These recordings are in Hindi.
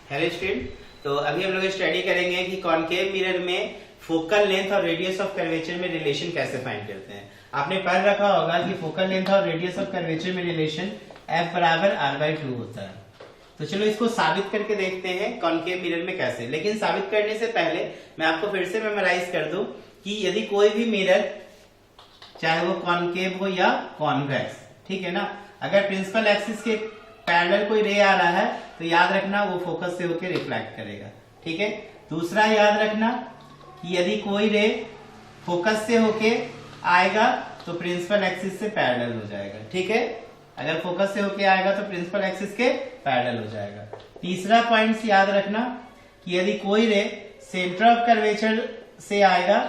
हेलो स्टूडेंट, तो अभी हम लोग स्टडी करेंगे कि कॉनकेव मिरर में फोकल लेंथ और रेडियस ऑफ कर्वेचर में रिलेशन कैसे फाइंड करते हैं। आपने पढ़ रखा होगा कि फोकल लेंथ और रेडियस ऑफ कर्वेचर में रिलेशन F बराबर R/2 होता है। तो चलो इसको साबित करके देखते हैं कॉनकेव मिरर में कैसे। लेकिन साबित करने से पहले मैं आपको फिर से मेमोराइज कर दूं कि यदि कोई भी मिरर चाहे वो कॉनकेव हो या कॉन्वेक्स, ठीक है ना, अगर प्रिंसिपल एक्सिस के पैरेलल कोई रे आ रहा है तो याद रखना वो फोकस से होकर रिफ्लेक्ट करेगा। ठीक है, दूसरा याद रखना कि यदि कोई रे फोकस से होके आएगा तो प्रिंसिपल एक्सिस से पैरेलल हो जाएगा। ठीक है, अगर फोकस से होके आएगा तो प्रिंसिपल एक्सिस के पैरेलल हो जाएगा। तीसरा पॉइंट याद रखना कि यदि कोई रे सेंटर ऑफ कर्वेचर से आएगा,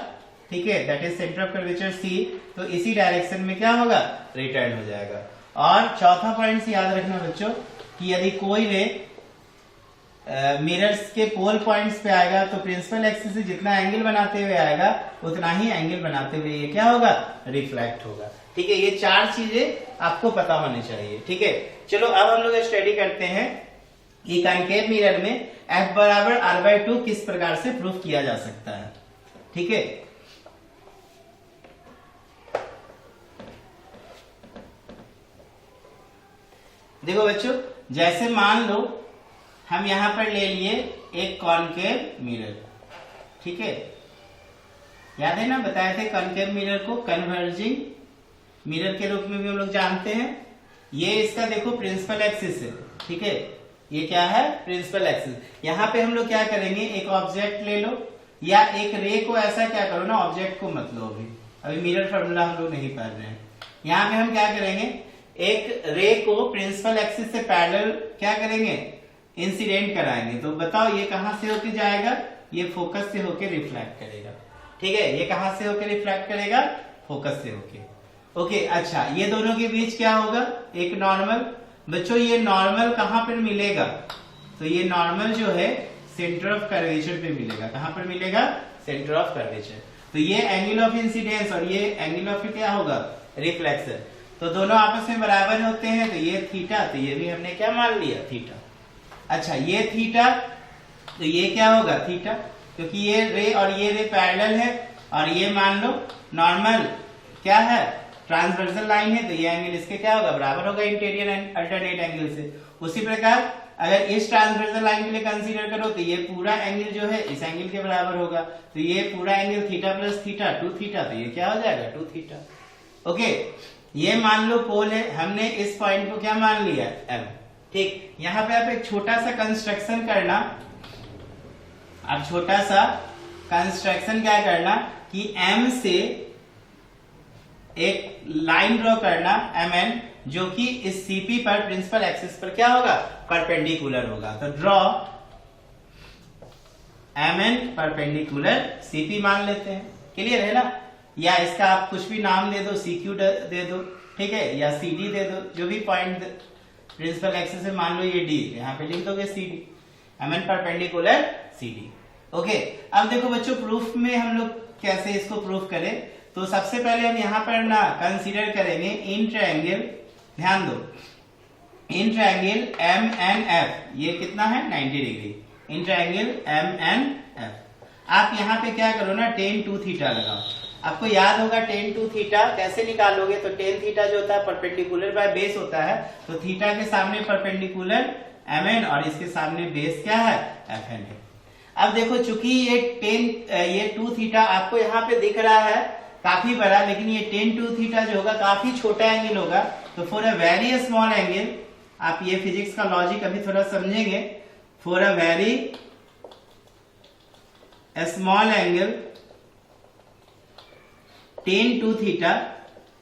ठीक है, that is centre of curvature C, तो इसी डायरेक्शन में क्या होगा, रिटर्न हो जाएगा। और चौथा पॉइंट याद रखना बच्चों कि यदि कोई रे मिरर्स के पोल पॉइंट्स पे आएगा तो प्रिंसिपल एक्सिस से जितना एंगल बनाते हुए आएगा उतना ही एंगल बनाते हुए ये क्या होगा, रिफ्लेक्ट होगा। ठीक है, ये चार चीजें आपको पता होनी चाहिए। ठीक है, चलो अब हम लोग स्टडी करते हैं कि कॉनकेव मिरर में F बराबर R/2 किस प्रकार से प्रूफ किया जा सकता है। ठीक है, देखो बच्चों, जैसे मान लो हम यहां पर ले लिए एक कॉनकेव मिरर। ठीक है, याद है ना, बताए थे कॉनकेव मिरर को कन्वर्जिंग मिरर के रूप में भी हम लोग जानते हैं। ये इसका देखो प्रिंसिपल एक्सिस है। ठीक है, ये क्या है, प्रिंसिपल एक्सिस। यहां पे हम लोग क्या करेंगे, एक ऑब्जेक्ट ले लो या एक रे को, ऐसा क्या करो ना, ऑब्जेक्ट को मत लो, अभी मिरर फॉर्मूला हम लोग नहीं पढ़ रहे हैं। यहाँ पे हम क्या करेंगे, एक रे को प्रिंसिपल एक्सिस से पैरेलल क्या करेंगे, इंसिडेंट कराएंगे। तो बताओ ये कहां से होके जाएगा, ये फोकस से होके रिफ्लेक्ट करेगा। ठीक है, ये कहां से होके रिफ्लेक्ट करेगा, फोकस से होके। ओके, अच्छा, ये दोनों के बीच क्या होगा, एक नॉर्मल। बच्चों ये नॉर्मल कहां पर मिलेगा, तो ये नॉर्मल जो है सेंटर ऑफ कर्वेचर पे मिलेगा। कहां पर मिलेगा, सेंटर ऑफ कर्वेचर। तो ये एंगल ऑफ इंसिडेंस और ये एंगल ऑफ क्या होगा, रिफ्लेक्शन। तो दोनों आपस में बराबर होते हैं, तो ये थीटा, तो ये भी हमने क्या मान लिया, थीटा। अच्छा, ये थीटा, तो ये क्या होगा, थीटा, क्योंकि ये रे और ये रे पैरेलल है। और ये मान लो नॉर्मल क्या है, ट्रांसवर्सल लाइन है, तो ये एंगल इसके क्या होगा, बराबर होगा इंटीरियर एंड अल्टरनेट एंगल से। उसी प्रकार अगर इस ट्रांसवर्सल लाइन के लिए कंसीडर करो तो ये पूरा एंगल जो है इस एंगल के बराबर होगा। तो ये पूरा angle theta plus theta 2 theta, तो ये क्या हो जाएगा, 2 थीटा। ओके, ये मान लो पोल है, हमने इस पॉइंट को क्या मान लिया, M। ठीक, यहाँ पे आप एक छोटा सा कंस्ट्रक्शन करना। अब छोटा सा कंस्ट्रक्शन क्या करना कि M से एक लाइन ड्रॉ करना MN, जो कि इस CP पर प्रिंसिपल एक्सिस पर क्या होगा, परपेंडिकुलर होगा। तो ड्रॉ MN परपेंडिकुलर CP मान लेते हैं। क्लियर है ना, या इसका आप कुछ भी नाम दे दो, CQ दे दो, ठीक है, या CD दे दो, जो भी पॉइंट प्रिंसिपल एक्सिस है, मान लो ये D, यहाँ पे लिख दोगे CD, MN perpendicular CD। Okay, अब देखो बच्चों प्रूफ में हम लोग कैसे इसको प्रूफ करें। तो सबसे पहले हम यहाँ पर ना कंसीडर करेंगे इन ट्रायंगल, ध्यान दो, इन ट्रायंगल MNF, ये कितना है, 90 डिग्री, इन ट्रायंगल MNF। आप यहाँ पे क्या करो ना, tan 2 थीटा लगाओ। आपको याद होगा tan 2 थीटा कैसे निकालोगे, तो tan थीटा जो होता है परपेंडिकुलर बाय बेस होता है। तो थीटा के सामने परपेंडिकुलर MN और इसके सामने बेस क्या है, FN है। अब देखो चूंकि ये 2 थीटा आपको यहाँ पे दिख रहा है काफी बड़ा, लेकिन ये tan 2 थीटा जो होगा काफी छोटा एंगल होगा। तो for a very small angle, आप ये फिजिक्स का लॉजिक अभी थोड़ा समझेंगे, for a very small angle tan 2 theta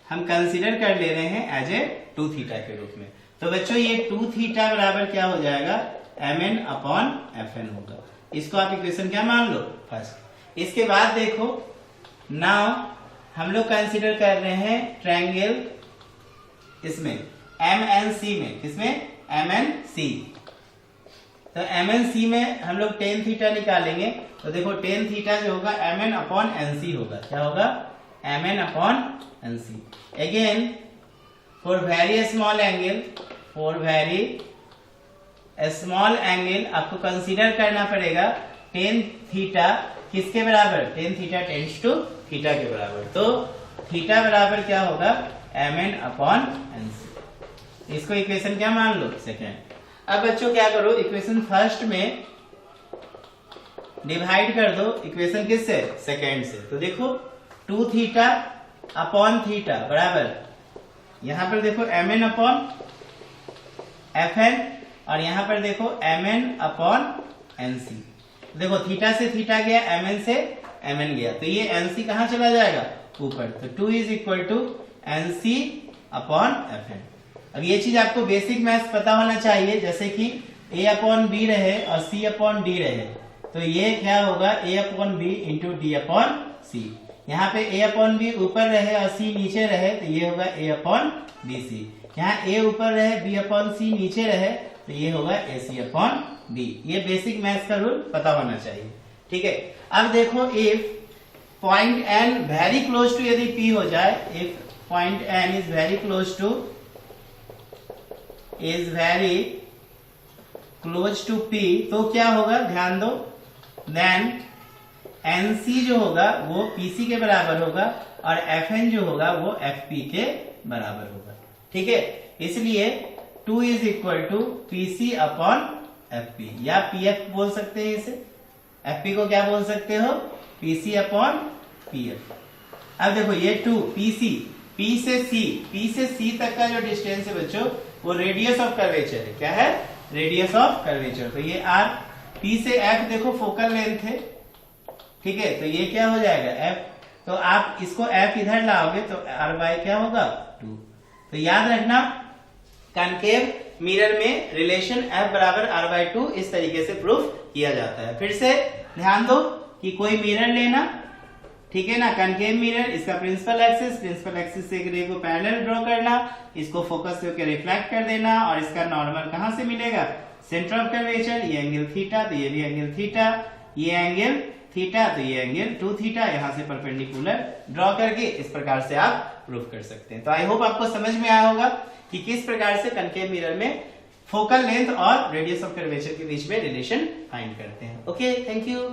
हम कंसीडर कर ले रहे हैं एज ए 2 थीटा के रूप में। तो बच्चों ये 2 थीटा बराबर क्या हो जाएगा, MN अपॉन FN होगा। इसको आप इक्वेशन क्या मान लो, फर्स्ट। इसके बाद देखो नाउ हम लोग कंसीडर कर रहे हैं ट्रायंगल इसमें MNC में, किसमें, MNC। तो MNC में हम लोग tan थीटा निकालेंगे। तो देखो tan थीटा जो होगा MN अपॉन NC होगा, क्या होगा, MN upon NC. Again, for very small angle, for very small angle आपको कंसीडर करना पड़ेगा टेन थीटा किसके बराबर, tan theta tends to theta के बराबर। तो थीटा बराबर क्या होगा, mn अपॉन एनसी। इसको इक्वेशन क्या मान लो, सेकेंड। अब बच्चों क्या करो, इक्वेशन फर्स्ट में डिवाइड कर दो इक्वेशन किससे, सेकेंड से। तो देखो 2 थीटा अपॉन थीटा बराबर, यहां पर देखो mn अपॉन fn और यहां पर देखो mn अपॉन nc। देखो थीटा से थीटा गया, mn से mn गया, तो ये nc कहां चला जाएगा, ऊपर। तो 2 is equal to nc upon fn। अब ये चीज आपको बेसिक मैथ्स पता होना चाहिए, जैसे कि a अपॉन बी रहे और c अपॉन डी रहे, तो ये क्या होगा, a upon B into D upon C. यहाँ पे a अपॉन बी ऊपर रहे और c नीचे रहे, तो ये होगा a अपॉन बी सी। यहाँ a ऊपर रहे, b अपॉन c नीचे रहे, तो ये होगा ए सी अपॉन बी। ये बेसिक मैथ्स का रूल पता होना चाहिए, ठीक है। अब देखो if point n very close to, यदि p हो जाए, if point n is very close to p, तो क्या होगा, ध्यान दो, देन nc जो होगा वो pc के बराबर होगा और fn जो होगा वो fp के बराबर होगा, ठीक है। इसलिए 2 is equal to pc upon fp, या pf बोल सकते हैं इसे, fp को क्या बोल सकते हो, pc अपॉन pf। अब देखो ये 2 pc, p से c तक का जो डिस्टेंस है बच्चों, वो रेडियस ऑफ कर्वेचर है। क्या है, रेडियस ऑफ कर्वेचर। तो ये r, p से f देखो फोकल लेंथ है, ठीक है, तो ये क्या हो जाएगा f। तो आप इसको f इधर लाओगे तो r बाय क्या होगा, 2। तो याद रखना कॉनकेव मिरर में रिलेशन f बराबर r बाय 2 इस तरीके से प्रूफ किया जाता है। फिर से ध्यान दो कि कोई मिरर लेना, ठीक है ना, कॉनकेव मिरर, इसका प्रिंसिपल एक्सिस से एक रे को पैरेलल ड्रॉ करना, इसको फोकस करके रिफ्लेक्ट कर देना और इसका नॉर्मल कहां से मिलेगा, सेंटर ऑफ कर्वेचर। ये एंगल थीटा, तो ये भी एंगल थीटा, ये एंगल थीटा, तो ये एंगल 2 थीटा, यहां से परपेंडिकुलर ड्रॉ करके इस प्रकार से आप प्रूफ कर सकते हैं। तो आई होप आपको समझ में आया होगा कि किस प्रकार से कॉनकेव मिरर में फोकल लेंथ और रेडियस ऑफ कर्वेचर के बीच में रिलेशन फाइंड करते हैं। Okay, thank you.